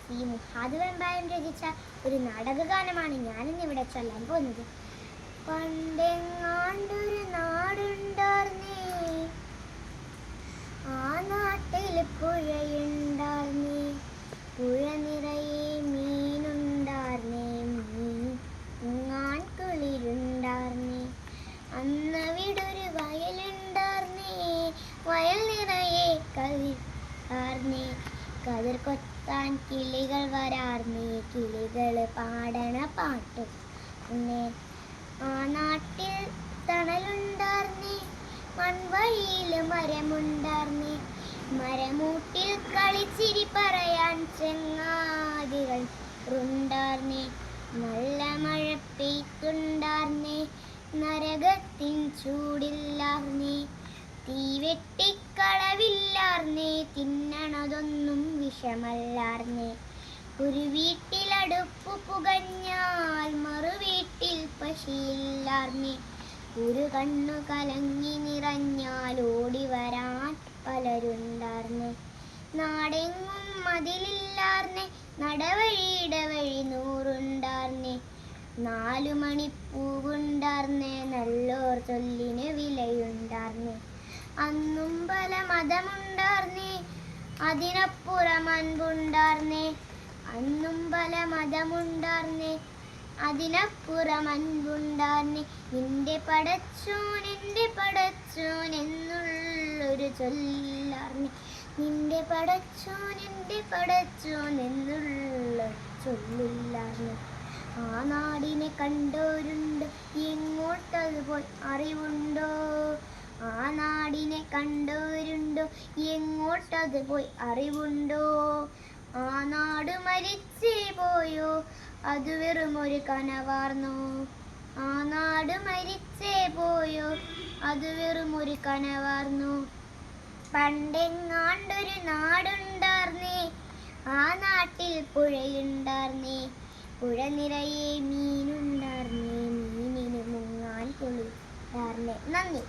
C മുഹാദ് Vembayam രചിച്ച ഒരു നാടകഗാനമാണ് ഞാനിന്നിവിടെ ചൊല്ലാൻ പോകുന്നത്. പണ്ടെങ്ങാണ്ടൊരു നാടുണ്ടാർന്നേ, ആ നാട്ടിൽ പുഴയുണ്ടാർന്നേ, പുഴ നിറയെ മീനുണ്ടാർന്നേ, മുങ്ങാൻ കുളിരുണ്ടാർന്നേ. അന്നവിടൊരു വയലുണ്ടാർന്നേ, വയൽ നിറയെ കതിർന്നേ, കതിർ കൊത്താൻ കിളികൾ വരാർന്നേ, കിളികൾ പാടണ പാട്ടും. ആ നാട്ടിൽ തണലുണ്ടാർന്നേ, മൺവഴിയിൽ മരമുണ്ടാർന്നേ, മരമൂട്ടിൽ കളിച്ചിരി പറയാൻ ചങ്ങാതികൾ ഉണ്ടാർന്നേ. നല്ല മഴ പെയ്ത്തുണ്ടാർന്നേ, നരകത്തിൻ ചൂടില്ലാർന്നേ, തീവെട്ടിക്കളവില്ലാർന്നേ, തിന്നണതൊന്നും വിഷമല്ലാർന്നേ. ഒരു വീട്ടിലടുപ്പു പുകഞ്ഞാൽ മറുവീട്ടിൽ പശിയില്ലാർന്നേ, ഒരു കണ്ണു കലങ്ങി നിറഞ്ഞാൽ ഓടി വരാൻ പലരുണ്ടാർന്നേ. നാടെങ്ങും മതിലില്ലാർന്നേ, നടവഴിയിടവഴി നൂറുണ്ടാർന്നേ, 4 മണിപ്പൂവുണ്ടാർന്നേ, നല്ലോർ ചൊല്ലിന് വിലയുണ്ടാർന്നേ. അന്നും പല മതമുണ്ടാർന്നേ, അതിനപ്പുറം അൻപുണ്ടാർന്നേ, അന്നും പല മതമുണ്ടാർന്നേ, അതിനപ്പുറം അൻപുണ്ടാർന്നേ. നിന്റെ പടച്ചോൻ എൻ്റെ പടച്ചോൻ എന്നുള്ളൊരു ചൊല്ലാർന്നേ, നിന്റെ പടച്ചോൻ എൻ്റെ പടച്ചോൻ എന്നുള്ള ചൊല്ലില്ലാർന്നേ. ആ നാടിനെ കണ്ടോരുണ്ട്, എങ്ങോട്ടത് പോയി അറിവുണ്ടോ? ആ നാടിനെ കണ്ടോരുണ്ടോ, എങ്ങോട്ടത് പോയി അറിവുണ്ടോ? ആ നാട് മരിച്ചേ പോയോ, അത് വെറുമൊരു കനവാർന്നോ? ആ നാട് മരിച്ചേ പോയോ, അത് വെറുമൊരു കനവാർന്നു. പണ്ടെങ്ങാണ്ടൊരു നാടുണ്ടാർന്നേ, ആ നാട്ടിൽ പുഴയുണ്ടാർന്നേ, പുഴ നിറയെ മീനുണ്ടാർന്നേ, മീനിന് മുങ്ങാൻ കുളിർന്നേ. നന്ദി.